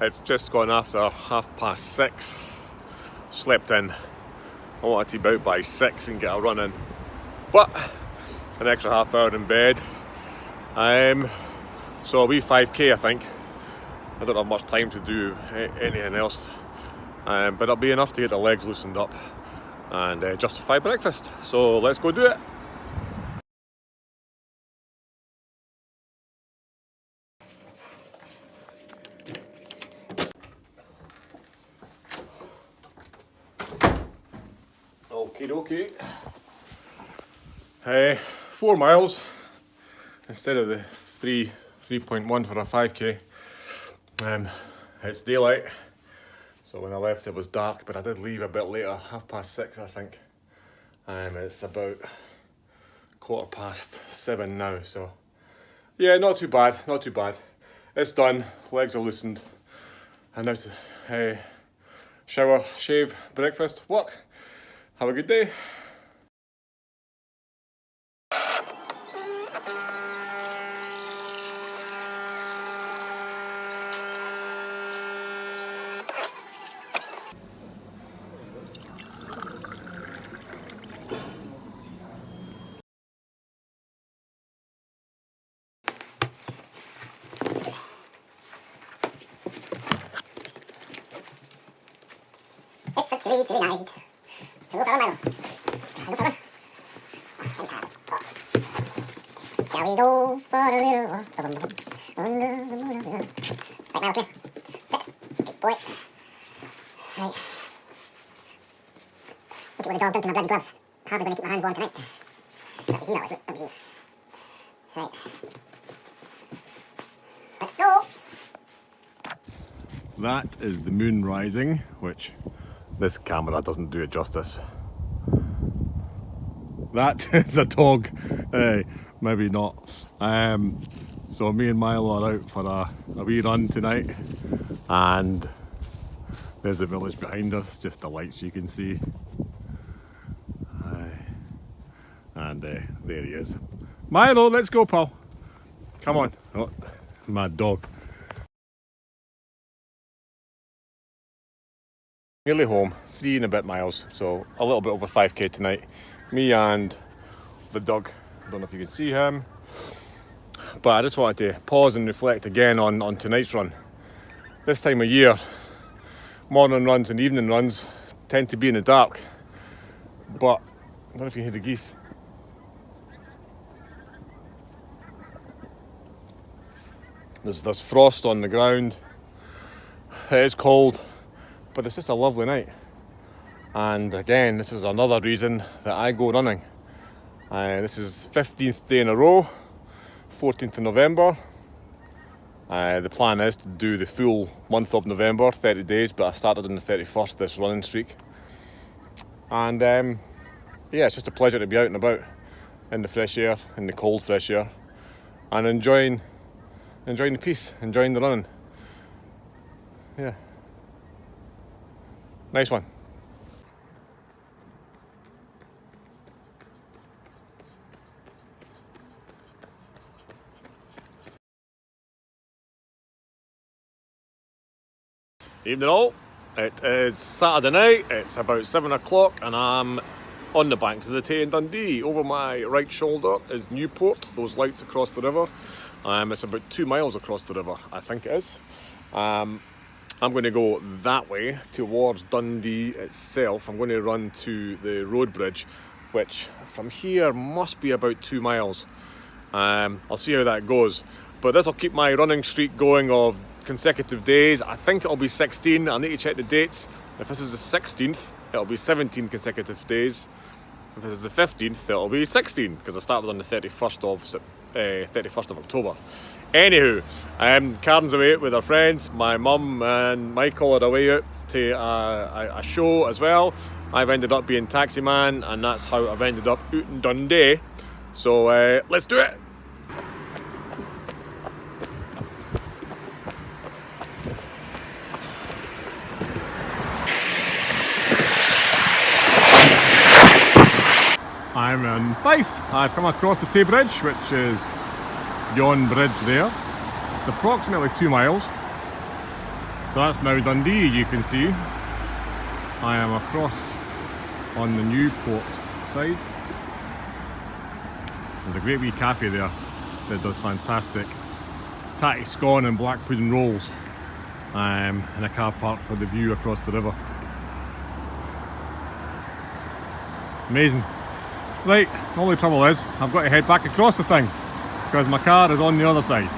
It's just gone after 6:30. Slept in. I wanted to be out by 6 and get a run in, but an extra half hour in bed. So a wee 5k I think. I don't have much time to do anything else, but it'll be enough to get the legs loosened up and justify breakfast. So let's go do it. Okie dokie. 4 miles instead of the 3.1 for a 5k. It's daylight, so when I left it was dark, but I did leave a bit later, 6:30 I think. It's about 7:15 now, so yeah, not too bad. It's done, legs are loosened, and now to shower, shave, breakfast, work. Have a good day. It's a chilly night. Shall we go for a little walk under the moon? Right, Milo, come here. Sit. Good boy. Right. Look at what the dog done to my bloody gloves. Probably going to keep my hands warm tonight. That'll be he, isn't it? That'll be he. Right. Let's go. That is the moon rising, which this camera doesn't do it justice. That is a dog, maybe not. So me and Milo are out for a wee run tonight, and there's the village behind us, just the lights you can see. And there he is. Milo, let's go, pal. Come on. Oh, mad dog. Nearly home, 3 and a bit miles, so a little bit over 5k tonight. Me and the dog, I don't know if you can see him, but I just wanted to pause and reflect again on tonight's run. This time of year, morning runs and evening runs tend to be in the dark, but I don't know if you hear the geese. There's frost on the ground, it is cold, but it's just a lovely night. And again, this is another reason that I go running. This is 15th day in a row, 14th of November. The plan is to do the full month of November, 30 days, but I started on the 31st, this running streak. And yeah, it's just a pleasure to be out and about in the fresh air, in the cold fresh air, and enjoying the peace, enjoying the running. Yeah. Nice one. Evening all, it is Saturday night, it's about 7 o'clock and I'm on the banks of the Tay in Dundee. Over my right shoulder is Newport, those lights across the river. It's about 2 miles across the river, I think it is. I'm going to go that way towards Dundee itself. I'm going to run to the road bridge, which from here must be about 2 miles. I'll see how that goes. But this will keep my running streak going of consecutive days. I think it'll be 16. I'll need to check the dates. If this is the 16th, it'll be 17 consecutive days. If this is the 15th, it'll be 16, because I started on the 31st of October. Anywho, Karen's away out with her friends. My mum and Michael are away out to a show as well. I've ended up being taxi man, and that's how I've ended up out in Dundee. So let's do it. I'm in Fife. I've come across the Tay Bridge, which is yon bridge there. It's approximately 2 miles. So that's now Dundee, you can see. I am across on the Newport side. There's a great wee cafe there that does fantastic tatty scone and black pudding rolls, and a car park for the view across the river. Amazing. Right, the only trouble is I've got to head back across the thing because my car is on the other side.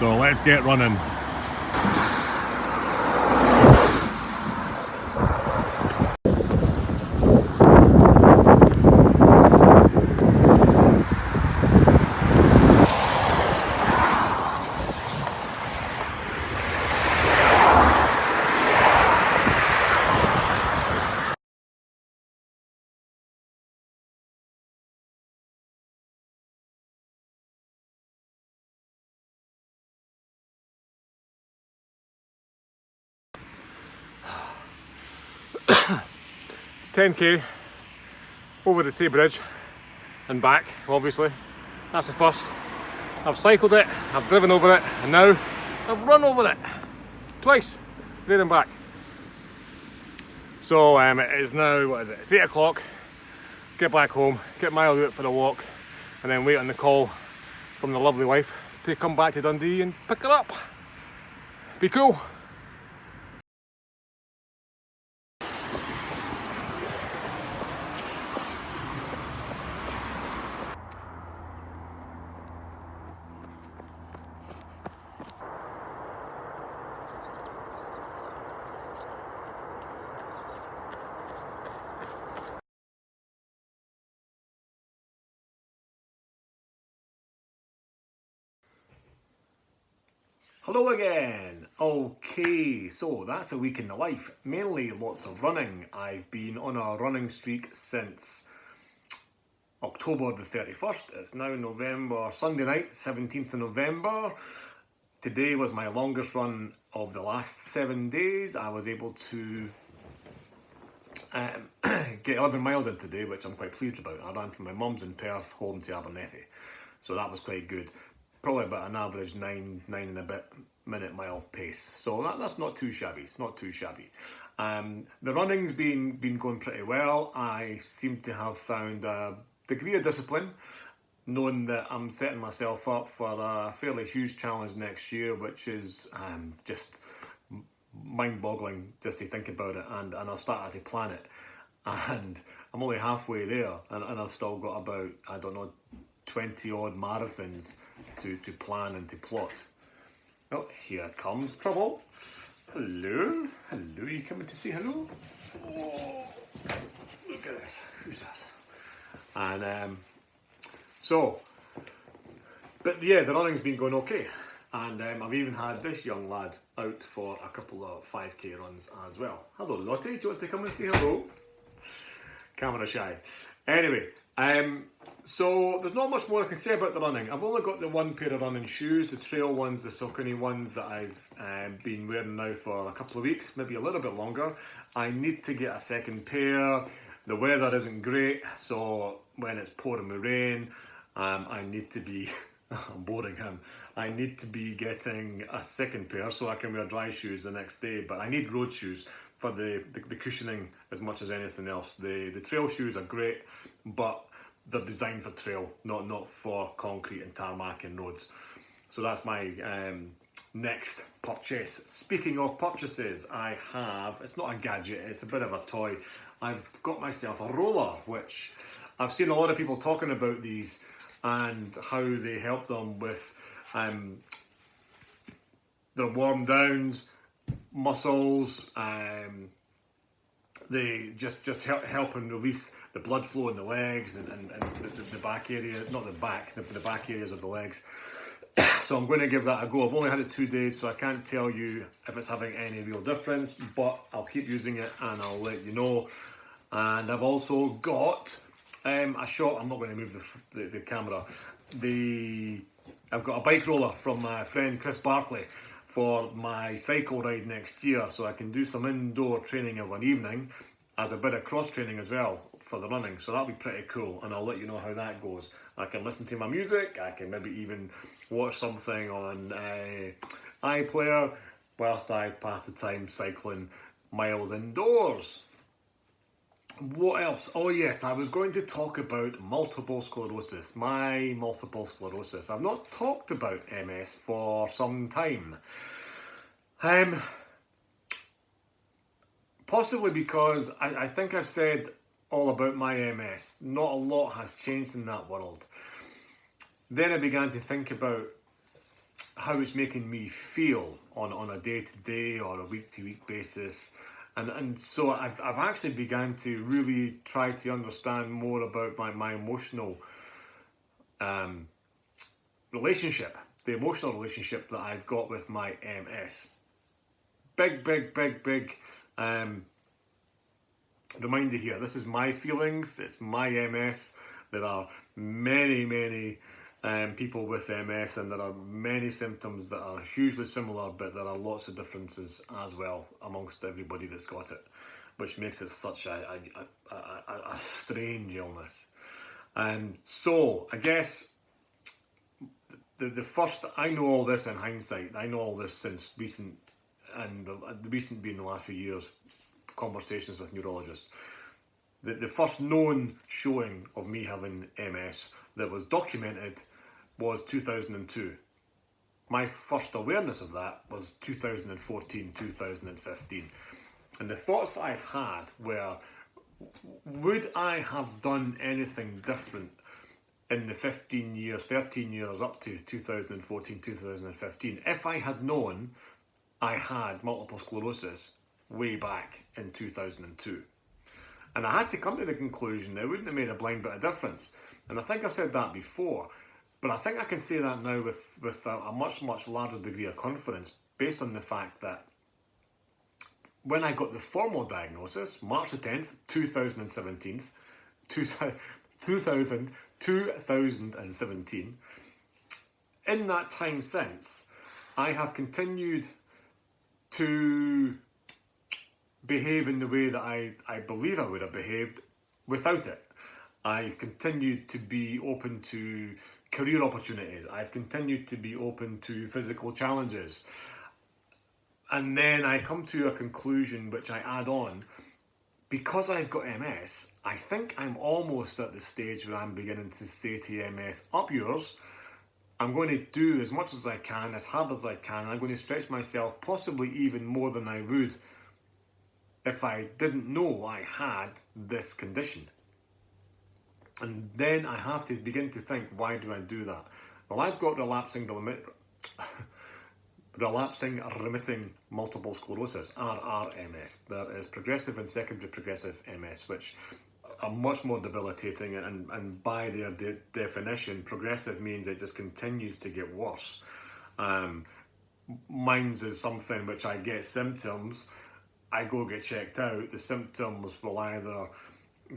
So let's get running. $10k over the Tay Bridge and back, obviously. That's the first. I've cycled it, I've driven over it, and now I've run over it. Twice, there and back. So it is now, what is it? It's 8 o'clock. Get back home, get Miley out for a walk, and then wait on the call from the lovely wife to come back to Dundee and pick her up. Be cool. Hello again. Okay, so that's a week in the life. Mainly lots of running. I've been on a running streak since October the 31st. It's now November, Sunday night, 17th of November. Today was my longest run of the last 7 days. I was able to get 11 miles in today, which I'm quite pleased about. I ran from my mum's in Perth home to Abernethy, so that was quite good. Probably about an average nine and a bit minute mile pace, so that's not too shabby. It's not too shabby. The running's been going pretty well. I seem to have found a degree of discipline, knowing that I'm setting myself up for a fairly huge challenge next year, which is just mind-boggling just to think about it, and I've started to plan it, and I'm only halfway there, and I've still got about, I don't know, 20 odd marathons to plan and to plot. Oh, here comes trouble. Hello, you coming to say hello? Oh, look at this, who's this? And but yeah, the running's been going okay, and I've even had this young lad out for a couple of 5k runs as well. Hello Lottie, do you want to come and say hello? Camera shy. Anyway, so there's not much more I can say about the running. I've only got the one pair of running shoes, the trail ones, the Saucony ones that I've been wearing now for a couple of weeks, maybe a little bit longer. I need to get a second pair. The weather isn't great, so when it's pouring with rain, I need to be, I'm boring him, I need to be getting a second pair so I can wear dry shoes the next day, but I need road shoes for the cushioning as much as anything else. The trail shoes are great, but they're designed for trail, not for concrete and tarmac and roads. So that's my next purchase. Speaking of purchases, I have, it's not a gadget, it's a bit of a toy. I've got myself a roller, which I've seen a lot of people talking about these and how they help them with their warm downs, muscles, they just help and release the blood flow in the legs and the back area, not the back, the back areas of the legs. So I'm going to give that a go. I've only had it 2 days, so I can't tell you if it's having any real difference, but I'll keep using it and I'll let you know. And I've also got a shot, I'm not going to move the camera, I've got a bike roller from my friend Chris Barkley for my cycle ride next year, so I can do some indoor training of an evening as a bit of cross training as well for the running, so that'll be pretty cool, and I'll let you know how that goes. I can listen to my music, I can maybe even watch something on iPlayer, whilst I pass the time cycling miles indoors. What else? Oh yes, I was going to talk about multiple sclerosis, my multiple sclerosis. I've not talked about MS for some time. Possibly because I think I've said all about my MS. Not a lot has changed in that world. Then I began to think about how it's making me feel on a day-to-day or a week-to-week basis. And so I've actually began to really try to understand more about my emotional relationship, the emotional relationship that I've got with my MS. Big reminder here, this is my feelings, it's my MS. There are many people with MS, and there are many symptoms that are hugely similar, but there are lots of differences as well amongst everybody that's got it, which makes it such a strange illness. So I guess the first, I know all this in hindsight, I know all this since recent, and the recent being the last few years, conversations with neurologists. The first known showing of me having MS that was documented was 2002. My first awareness of that was 2014, 2015. And the thoughts that I've had were, would I have done anything different in the 13 years up to 2014, 2015, if I had known I had multiple sclerosis way back in 2002? And I had to come to the conclusion that it wouldn't have made a blind bit of difference. And I think I've said that before, but I think I can say that now with a much larger degree of confidence, based on the fact that when I got the formal diagnosis, March the 10th, 2017, in that time since, I have continued to behave in the way that I believe I would have behaved without it. I've continued to be open to career opportunities. I've continued to be open to physical challenges. And then I come to a conclusion which I add on. Because I've got MS, I think I'm almost at the stage where I'm beginning to say to MS, up yours. I'm going to do as much as I can, as hard as I can. I'm going to stretch myself possibly even more than I would if I didn't know I had this condition. And then I have to begin to think, why do I do that? Well, I've got relapsing remitting multiple sclerosis, RRMS. There is progressive and secondary progressive MS, which are much more debilitating, and by their definition, progressive means it just continues to get worse. Mine's is something which I get symptoms, I go get checked out, the symptoms will either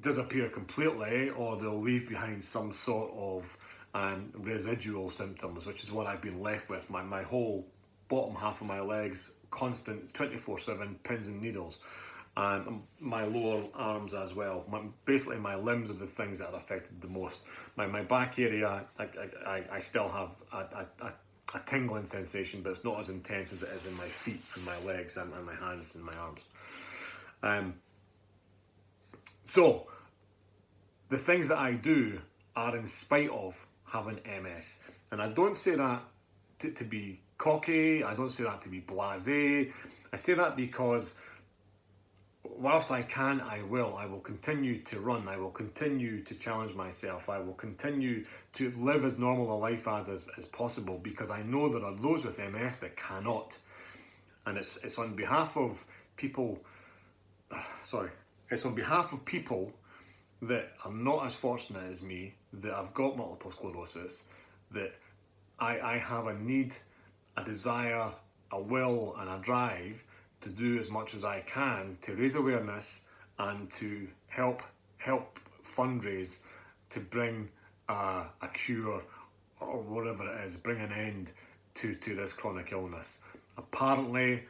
disappear completely or they'll leave behind some sort of residual symptoms, which is what I've been left with. My whole bottom half of my legs, constant 24/7 pins and needles. My lower arms as well. Basically my limbs are the things that are affected the most. My back area, I still have a tingling sensation, but it's not as intense as it is in my feet and my legs and my hands and my arms. So the things that I do are in spite of having MS. And I don't say that to be cocky, I don't say that to be blasé. I say that because whilst I can, I will continue to run, I will continue to challenge myself, I will continue to live as normal a life as possible, because I know there are those with MS that cannot. And it's on behalf of people, it's on behalf of people that are not as fortunate as me, that have got multiple sclerosis, that I have a need, a desire, a will and a drive to do as much as I can to raise awareness and to help fundraise to bring a cure or whatever it is, bring an end to this chronic illness. Apparently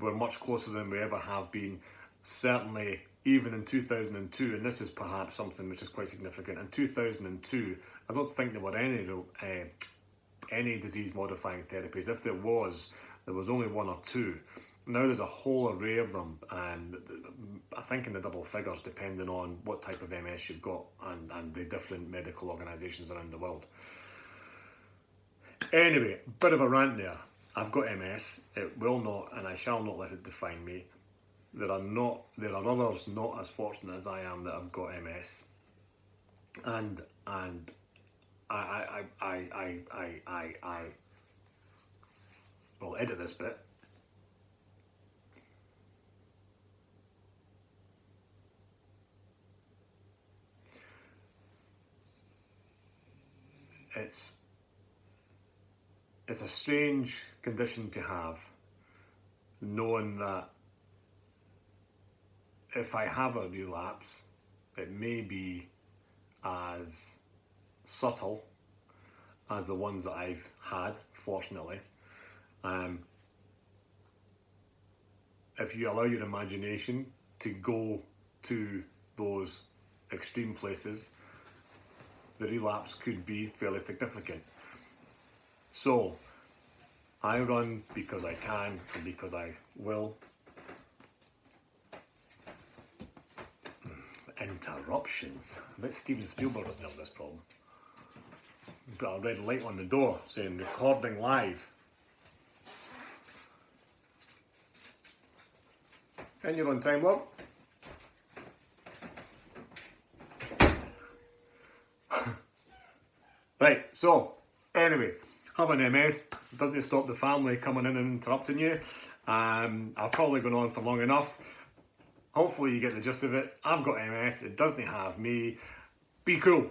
we're much closer than we ever have been. Certainly even in 2002, and this is perhaps something which is quite significant, in 2002 I don't think there were any disease modifying therapies. If there was, there was only one or two. Now there's a whole array of them, and I think in the double figures, depending on what type of MS you've got and the different medical organisations around the world. Anyway, bit of a rant there. I've got MS. It will not, and I shall not let it define me. There are others not as fortunate as I am that have got MS, and I will edit this bit. It's a strange condition to have, knowing that if I have a relapse, it may be as subtle as the ones that I've had, fortunately. If you allow your imagination to go to those extreme places, the relapse could be fairly significant. So, I run because I can and because I will. Interruptions. I bet Steven Spielberg doesn't have this problem. Got a red light on the door saying recording live. And you're on time, love. Right, so anyway, having MS doesn't stop the family coming in and interrupting you. I've probably gone on for long enough. Hopefully you get the gist of it. I've got MS, it doesn't have me. Be cool.